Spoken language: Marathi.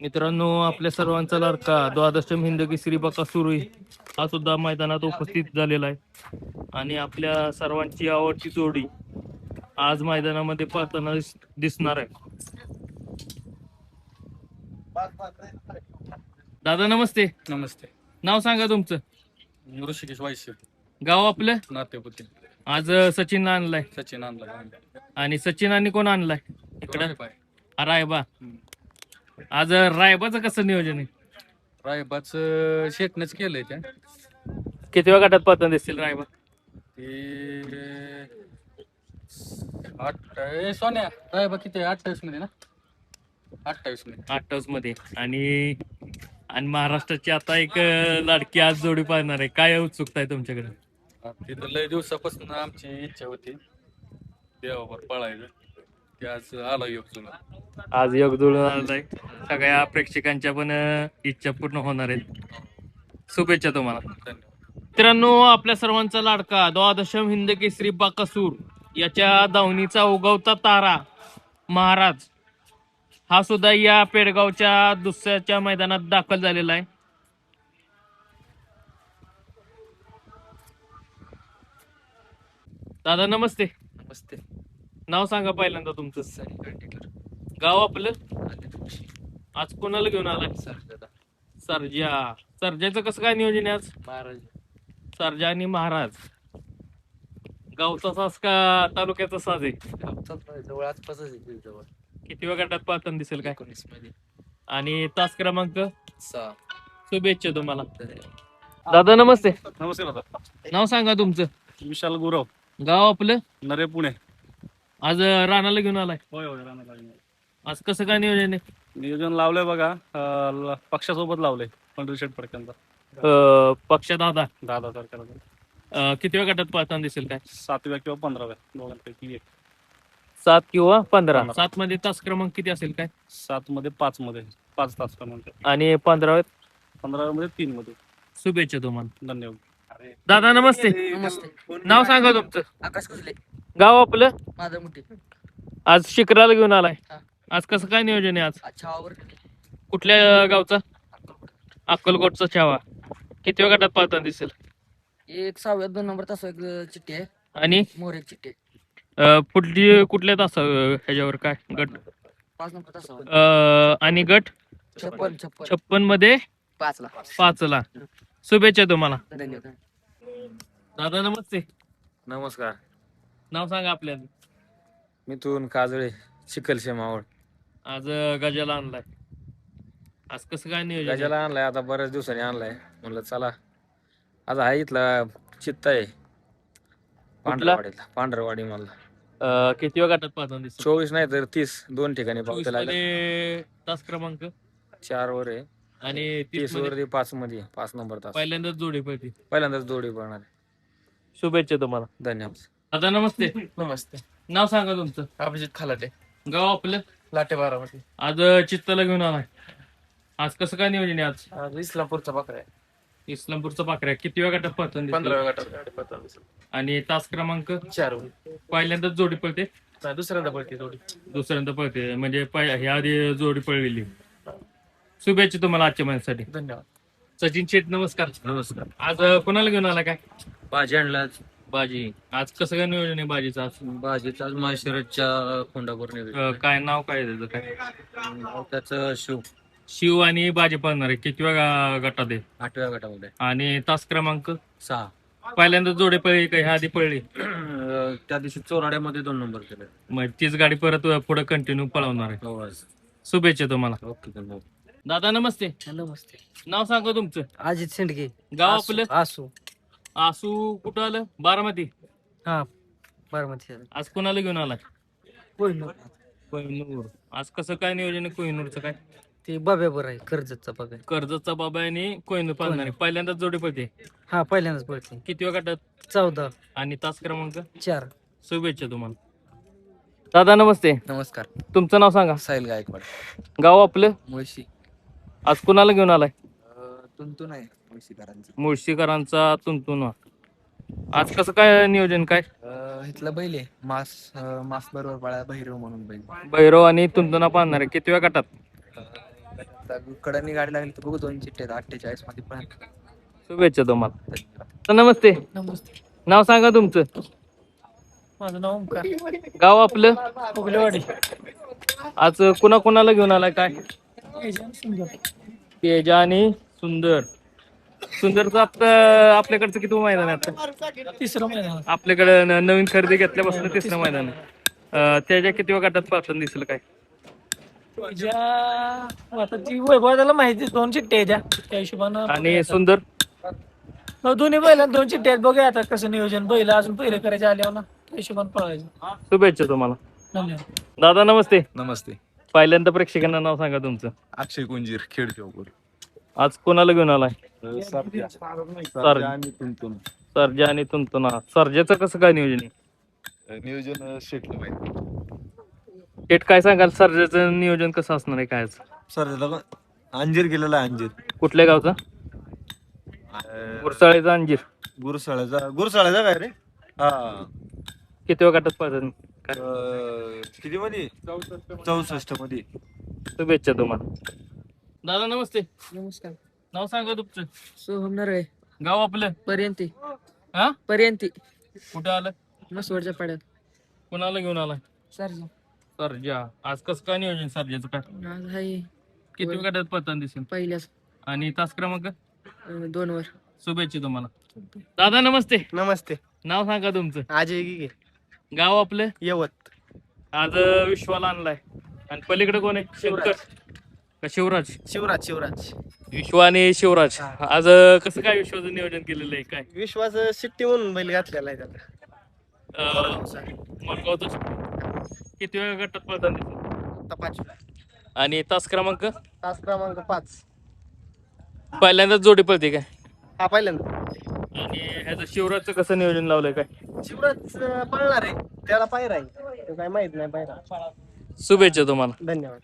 मित्रांनो, आपल्या सर्वांचा लाडका द्वादशम हिंद केसरी बकासूर हा सुद्धा मैदानात उपस्थित झालेला आहे आणि आपल्या सर्वांची आवडती जोडी आज मैदानामध्ये पळताना दिसणार आहे. दादा नमस्ते. नमस्ते. नाव सांगा तुमचं. ऋषिकेश वायस्य. गाव आपलं नातेपुते. आज सचिन आणलाय. सचिन आणला आणि सचिनांनी कोण आणलाय इकडं? रायबा. आज रायबाचं कसं नियोजन आहे? रायबाच शेटनेच केलंय त्या. किती वेळ गटात पळताना दिसतील रायबा? ते सोन्या रायबा किती 28 मध्ये ना? 28 मध्ये. 28 मध्ये. आणि महाराष्ट्राची आता एक लाडकी आज जोडी पाहणार आहे. काय उत्सुकता आहे तुमच्याकडे? तिथं लय दिवसापासून आमची इच्छा होती देवावर पळायचं. ते आज आला योग जुळून. आज योग जुळून आलाय. सगळ्या प्रेक्षकांच्या पण इच्छा पूर्ण होणार आहेत. शुभेच्छा तुम्हाला. धन्यवाद. मित्रांनो, आपल्या सर्वांचा लाडका द्वादशम हिंद केसरी बकासूर याच्या दावणीचा उगवता तारा महाराज हा सुद्धा या पेडगावच्या दुसऱ्याच्या मैदानात दाखल झालेला आहे. दादा नमस्ते. नमस्ते. नाव सांगा पहिल्यांदा तुमचं. गाव आपलं. आज कोणाला घेऊन आलाय? सर्जा. सर्जाचं कसं काय नियोजन आहे आज? महाराज. सर्जा आणि महाराज. गावचा साज का तालुक्याचा साज आहे? जवळ आसपासच आहे जवळ. किती वेळ गटात पाहताना दिसेल काय? 19 मध्ये. आणि तास क्रमांक 6. शुभेच्छा तुम्हाला. दादा नमस्ते. नमस्कार दादा. नाव सांगा तुमचं. विशाल गुरव. गाव आपलं. नरे पुणे. आज रानाला घेऊन आलाय. होय होय राहणार. आज कसं काय नियोजन आहे? नियोजन लावलंय बघा. पक्षासोबत लावलंय पंढरी शेठ फडक्यांचा. पक्ष दादा. दादा सरकार. किती वेळ गटात पाहताना दिसेल काय? 7व्या किंवा 15व्या दोघांपैकी एक. 7 किंवा 15. 15. 7 मध्ये तास क्रमांक किती असेल काय? 7 मध्ये 5 मध्ये 5 तास क्रमांक. आणि 15 15 मध्ये 3 मध्ये. शुभेच्छा तुम्हाला. धन्यवाद. दादा नमस्ते. नमस्ते. नाव सांगा तुमचं. आकाश कुसले. गाव आपलं. माझा मोठे. आज शिखराला घेऊन आलाय. हा. आज कसं काय नियोजन आहे आज? छावावर कुठल्या गावचा? अक्कलकोटचा छावा. किती वेळ गटात पाहताना दिसेल? एक 6व्या 2 नंबर तास एक चिठ्ठी आहे आणि मोर एक चिठ्ठी आहे. कुठल्या तास ह्याच्यावर काय गट? 5 नंबर तास आणि गट 56 मध्ये 5 ला. 5 ला. शुभेच्छा तुम्हाला. धन्यवाद. दादा नमस्ते. नमस्कार. नाव सांगा आपल्याला. मिथून काजळे चिखलशे मावळ. आज गजाला आणलाय. आज कसं काय नियोजन आहे? गजाला आणलाय आता बऱ्याच दिवसांनी आणलाय. म्हणलं चला आज आहे इथला चित्त आहे पांढरवाडी मला. किती वेळ गटात पाहताना दिसेल? 24 नाही तर 30 2 ठिकाणी 24 पावते लागले. मध्ये तास क्रमांक 4 वर आहे. आणि 30 मध्ये वर 5 मध्ये 5 नंबर तास. पहिल्यांदाच जोडी पडली. पहिल्यांदाच जोडी पडणार आहे. शुभेच्छा तुम्हाला. धन्यवाद. दादा नमस्ते. नमस्ते. नाव सांगा तुमचं. अभिजित खालाटे. गाव आपलं. लाटे बारामती. आज चित्ताला घेऊन आलाय. आज कसं काय नियोजन आहे आज? आज इस्लामपूरचा बकरा आहे. इस्लामपूरचा पाखऱ्या. किती वेळ गटात पाहताना दिसेल? 15व्या गटात. आणि तास क्रमांक 4. पहिल्यांदाच जोडी पळते. दुसऱ्यांदा पडते जोडी. दुसऱ्यांदा पळते म्हणजे ह्या आधी जोडी पळलेली. शुभेच्छा तुम्हाला आजच्या महिन्यासाठी. धन्यवाद. सचिन शेठ नमस्कार. नमस्कार. आज कोणाला घेऊन आला काय? भाजी आणला. बाजी. आज कसं काय नियोजन आहे बाजीचं आज? भाजीचा माहेश्वरच्या खोंडापूर काय नाव काय आहे त्याचं काय? त्याचं शिव. शिव आणि बाजी पळणार आहे. किती वेळा गटात आहे? 8व्या गटामध्ये. आणि तास क्रमांक 6. पहिल्यांदा जोडे पळली का ह्या आधी पळली? त्या दिवशी चोराड्यामध्ये 2 नंबर केले. मग तीच गाडी परत पुढे कंटिन्यू पळवणार आहे. हो. शुभेच्छा तुम्हाला. ओके. धन्यवाद. दादा नमस्ते. नमस्ते. नाव सांगा तुमचं. अजित शेंडगे. गाव आपलं. आसू. आसू कुठं आलं? बारामती. हा बारामती. आज कोणाला घेऊन आलाय? कोहिनूर. कोहिनूर. आज कसं काय नियोजन आहे कोहिनूरचं काय? ते बाब्या बरं आहे. कर्जतचा बाब्या. कर्जतचा बाबा आणि कोहिनूर पाळणार आहे. पहिल्यांदाच जोडी पळते. हा पहिल्यांदाच पडते. किती वेळ गटात? 14. आणि तास क्रमांक 4. शुभेच्छा तुम्हाला. दादा नमस्ते. नमस्कार. तुमचं नाव सांगा. साहिल गायकवाड. गाव आपलं. मुळशी. आज कुणाला घेऊन आलाय? आहे मुळशीकरांचं. मुळशीकरांचा तुंतुन. आज कसं काय नियोजन काय? इथलं बैल आहे मास बरोबर पळा भैरव म्हणून बैल भैरव आणि तुंतुना पाहणार आहे कितव्या गटात? कडनी गाडी लागली तर बघू 2 चिठ्ठे 48 मध्ये पण शुभेच्छा तुम्हाला. तर नमस्ते, नमस्ते. नाव सांगा तुमचं. माझं नाव ओंकार. गाव आपलं. उगलेवाडी. आज कुणाला घेऊन आलाय काय? तेजा आणि सुंदर. सुंदरचं आपल्याकडचं किती मैदान आहे आता? तिसरं मैदान. आपल्याकडे नवीन खरेदी घेतल्यापासून तिसरं मैदान आहे. त्याच्या किती गटात पाहताना दिसलं काय? आता ती वैभवाला माहिती 2 चिठ्ठ्या आहेत त्या हिशोबानं. आणि सुंदर दोन्ही बैल 2 चिठ्ठ्या आहेत. बघूया आता कसं नियोजन. बैल अजून पहिले करायचे आल्यावर ना त्या हिशोबानं पळायचं. शुभेच्छा तुम्हाला. धन्यवाद. दादा नमस्ते. नमस्ते. पहिल्यांदा प्रेक्षकांना नाव सांगा तुमचं. अक्षय कुंजीर खेड चौकूर. आज कोणाला घेऊन आलाय? सरजा. सरजा आणि तुमतुम. सर्जा आणि तुंतुना. सर्जाचं कसं काय नियोजन आहे? नियोजन शेटलं माहिती. थेट काय सांगाल सर्जाचं नियोजन कसं असणार आहे काय? सरजाला अंजीर गेलेला आहे अंजीर. कुठल्या गावचा? गुरसाळेचा अंजीर. गुरसाळ्याचा काय रे? हा. किती गटात पाहतात? किती मध्ये? 64 मध्ये. शुभेच्छा तुम्हाला. दादा नमस्ते. नमस्कार. नाव सांगा तुमचं. सोहम नरळे. गाव आपलं. पर्यंती. हा? पर्यंती. कुठं आलं? मसवडच्या पाड्यात. कोणाला घेऊन आलाय? सरजा. सर्जा. आज कसं काय नियोजन सर्जाचं काय? आज आहे किती गटात पतन दिसेल? पहिल्याच आणि तास क्रमांक? 2 वर. शुभेच्छा तुम्हाला. दादा नमस्ते. नमस्ते. नाव सांगा तुमचं. अजय गिगे गाव आपलं. यवत. आज विश्वाला आणलाय आणि पलीकडे कोण आहे? शंकर का शिवराज? शिवराज विश्व आणि शिवराज. आज कसं काय विश्वाचं नियोजन केलेलं आहे काय? विश्वास शिट्टी म्हणून बैल घातलेला आहे त्याला. मडगावचं किती वेळा गटात पळताना दिसेल? आता 5 आणि तास क्रमांक? तास क्रमांक 5. पहिल्यांदाच जोडी पळते काय? हा पहिल्यांदा. आणि ह्याचं शिवराजचं कसं नियोजन लावलंय काय? शिवराज पळणार आहे त्याला पायरा आहे तो काय माहित नाही पायरा. शुभेच्छा तुम्हाला. धन्यवाद.